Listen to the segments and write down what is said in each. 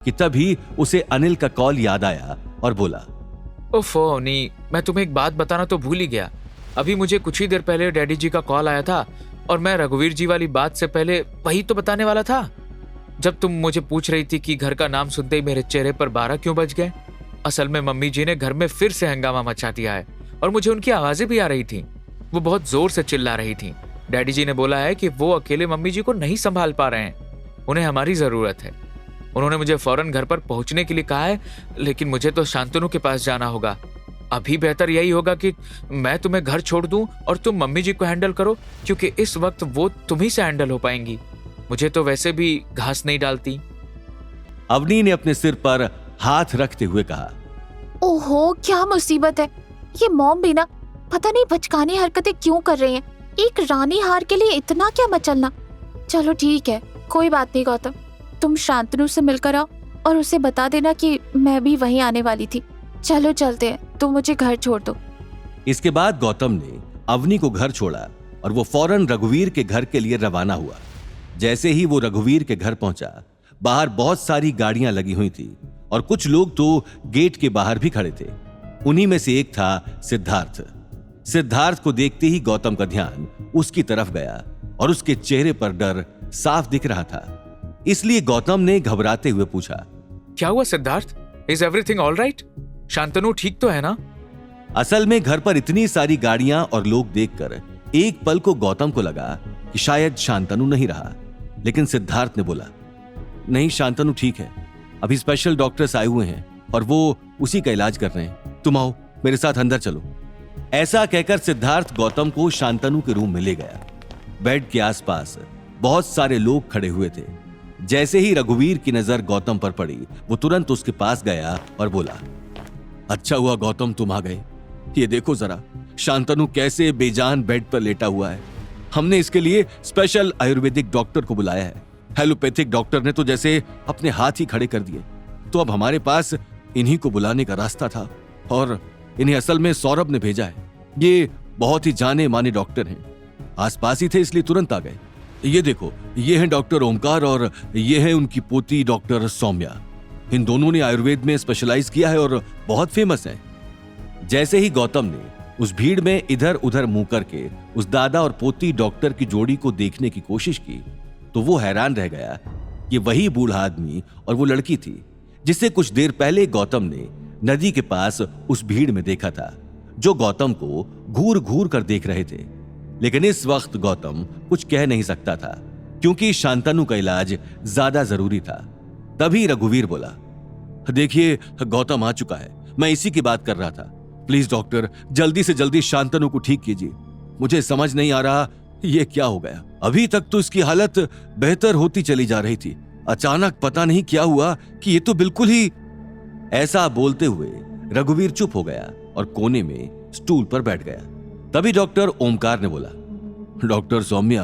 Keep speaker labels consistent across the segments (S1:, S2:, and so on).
S1: कि तभी उसे अनिल का कॉल याद आया और बोला,
S2: ओफो अवनी, मैं तुम्हें एक बात बताना तो भूल ही गया। अभी मुझे कुछ ही देर पहले डैडी जी का कॉल आया था और मैं रघुवीर जी वाली बात से पहले वही तो बताने वाला था। जब तुम मुझे पूछ रही थी कि घर का नाम सुनते ही मेरे चेहरे पर 12 क्यों बज गए, असल में मम्मी जी ने घर में फिर से हंगामा मचा दिया है और मुझे उनकी आवाजें भी आ रही थी। वो बहुत जोर से चिल्ला रही थी। डैडी जी ने बोला है कि वो अकेले मम्मी जी को नहीं संभाल पा रहे हैं, उन्हें हमारी जरूरत है। उन्होंने मुझे फौरन घर पर पहुंचने के लिए कहा है, लेकिन मुझे तो शांतनु के पास जाना होगा। अभी बेहतर यही होगा कि मैं तुम्हें घर छोड़ दूं और तुम मम्मी जी को हैंडल करो, क्योंकि इस वक्त वो तुम ही से हैंडल हो पाएंगी। मुझे तो वैसे भी घास नहीं डालती।
S1: अवनी ने अपने सिर पर हाथ रखते हुए कहा,
S3: ओहो, क्या मुसीबत है। ये मॉम भी ना पता नहीं बचकानी हरकतें क्यों कर रही हैं। एक रानी हार के लिए इतना क्या मचलना। चलो ठीक है, कोई बात नहीं गौतम, तुम शांतनु से मिलकर आओ और उसे बता देना कि मैं भी वहीं आने वाली थी। चलो चलते हैं, तुम मुझे घर छोड़ दो।
S1: इसके बाद गौतम ने अवनी को घर छोड़ा और वो फौरन रघुवीर के घर के लिए रवाना हुआ। जैसे ही वो रघुवीर के घर पहुंचा, बाहर बहुत सारी गाड़ियां लगी हुई थी और कुछ लोग तो गेट के बाहर भी खड़े थे। उन्हीं में से एक था सिद्धार्थ। सिद्धार्थ को देखते ही गौतम का ध्यान उसकी तरफ गया और उसके चेहरे पर डर साफ दिख रहा था। इसलिए गौतम ने घबराते हुए पूछा,
S2: क्या हुआ Siddharth? Is everything all right? Shantanu ठीक तो है ना?
S1: असल में घर पर इतनी सारी गाड़ियां और लोग देखकर एक पल को गौतम को लगा कि शायद शांतनु नहीं रहा, लेकिन सिद्धार्थ ने बोला, नहीं शांतनु ठीक है, अभी स्पेशल डॉक्टर्स आए हुए हैं और वो उसी का इलाज कर रहे हैं। तुम आओ मेरे साथ अंदर चलो। ऐसा कहकर सिद्धार्थ गौतम को शांतनु के रूम में ले गया। बेड के आसपास बहुत सारे लोग खड़े हुए थे। जैसे ही रघुवीर की नजर गौतम पर पड़ी, वो तुरंत उसके पास गया और बोला, अच्छा हुआ गौतम तुम आ गए। ये देखो जरा, शांतनु कैसे बेजान बेड पर लेटा हुआ है। हमने इसके लिए स्पेशल आयुर्वेदिक डॉक्टर को बुलाया है। एलोपैथिक डॉक्टर ने तो जैसे अपने हाथ ही खड़े कर दिए। तो अब हमारे पास इन्हीं को बुलाने का रास्ता था और इन्हें असल में सौरभ ने भेजा है। ये बहुत ही जाने माने डॉक्टर हैं, आसपास ही थे इसलिए तुरंत आ गए। ये देखो, ये हैं डॉक्टर ओमकार और ये है उनकी पोती डॉक्टर सौम्या। इन दोनों ने आयुर्वेद में स्पेशलाइज किया है और बहुत फेमस है। जैसे ही गौतम ने उस भीड़ में इधर उधर मुंह करके उस दादा और पोती डॉक्टर की जोड़ी को देखने की कोशिश की, तो वो हैरान रह गया कि वही बूढ़ा आदमी और वो लड़की थी जिसे कुछ देर पहले गौतम ने नदी के पास उस भीड़ में देखा था, जो गौतम को घूर घूर कर देख रहे थे। लेकिन इस वक्त गौतम कुछ कह नहीं सकता था, क्योंकि शांतनु का इलाज ज्यादा जरूरी था। तभी रघुवीर बोला, देखिए गौतम आ चुका है, मैं इसी की बात कर रहा था। प्लीज डॉक्टर, जल्दी से जल्दी शांतनु को ठीक कीजिए। मुझे समझ नहीं आ रहा ये क्या हो गया। अभी तक तो इसकी हालत बेहतर होती चली जा रही थी, अचानक पता नहीं क्या हुआ कि ये तो बिल्कुल ही। ऐसा बोलते हुए रघुवीर चुप हो गया और कोने में स्टूल पर बैठ गया। तभी डॉक्टर ओमकार ने बोला, डॉक्टर सौम्या,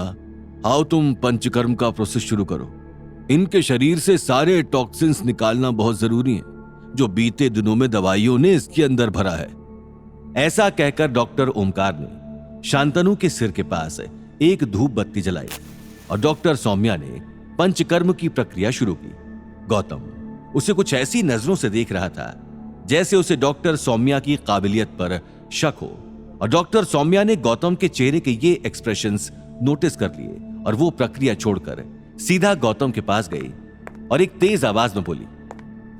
S1: आओ तुम पंचकर्म का प्रोसेस शुरू करो। इनके शरीर से सारे टॉक्सिन्स निकालना बहुत जरूरी है, जो बीते दिनों में दवाइयों ने इसके अंदर भरा है। ऐसा कहकर डॉक्टर ओमकार ने शांतनु के सिर के पास एक धूप बत्ती जलाई और डॉक्टर सौम्या ने पंचकर्म की प्रक्रिया शुरू की। गौतम उसे कुछ ऐसी नजरों से देख रहा था जैसे उसे डॉक्टर सौम्या की काबिलियत पर शक हो, और डॉक्टर सौम्या ने गौतम के चेहरे के ये एक्सप्रेशंस नोटिस कर लिए और वो प्रक्रिया छोड़कर सीधा गौतम के पास गई और एक तेज आवाज में बोली,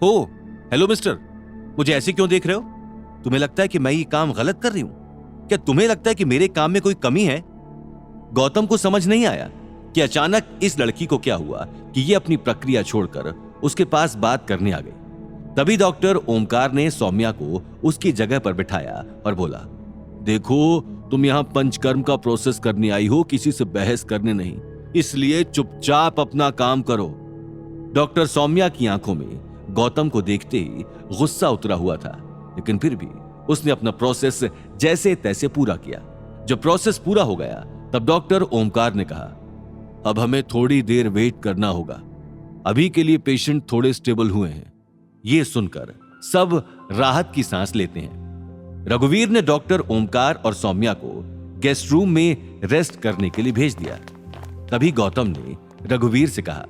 S1: ओ हेलो मिस्टर, मुझे ऐसे क्यों देख रहे हो? तुम्हें लगता है कि मैं ये काम गलत कर रही हूं? क्या तुम्हें लगता है कि मेरे काम में कोई कमी है? गौतम को समझ नहीं आया कि अचानक इस लड़की को क्या हुआ कि ये अपनी प्रक्रिया छोड़कर उसके पास बात करने आ गई। तभी डॉक्टर ओमकार ने सौम्या को उसकी जगह पर बिठाया और बोला, देखो तुम यहां पंचकर्म का प्रोसेस करने आई हो, किसी से बहस करने नहीं, इसलिए चुपचाप अपना काम करो। डॉक्टर सौम्या की आंखों में गौतम को देखते ही गुस्सा उतरा हुआ था, लेकिन फिर भी उसने अपना प्रोसेस जैसे तैसे पूरा किया। जब प्रोसेस पूरा हो गया तब डॉक्टर ओमकार ने कहा, अब हमें थोड़ी देर वेट करना होगा, अभी के लिए पेशेंट थोड़े स्टेबल हुए हैं। ये सुनकर सब राहत की सांस लेते हैं। रघुवीर ने डॉक्टर ओमकार और सौम्या को गेस्ट रूम में रेस्ट करने के लिए भेज दिया। तभी गौतम ने रघुवीर से कहा,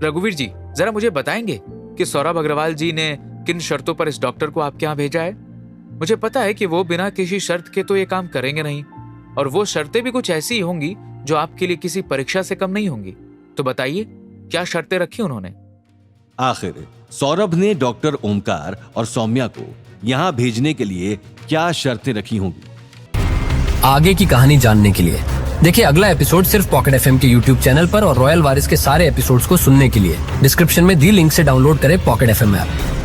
S2: रघुवीर जी, जरा मुझे बताएंगे कि सौरभ अग्रवाल जी ने किन शर्तों पर इस डॉक्टर को आपके यहाँ भेजा है। मुझे पता है कि वो बिना किसी शर्त के तो ये काम करेंगे नहीं, और वो शर्तें भी कुछ ऐसी होंगी जो आपके लिए किसी परीक्षा से कम नहीं होंगी। तो बताइए, क्या शर्तें रखी उन्होंने?
S1: आखिर सौरभ ने डॉक्टर ओमकार और सौम्या को यहाँ भेजने के लिए क्या शर्तें रखी होंगी?
S4: आगे की कहानी जानने के लिए देखिए अगला एपिसोड सिर्फ पॉकेट एफएम के यूट्यूब चैनल पर, और रॉयल वारिस के सारे एपिसोड्स को सुनने के लिए डिस्क्रिप्शन में दी लिंक से डाउनलोड करें पॉकेट एफएम ऐप।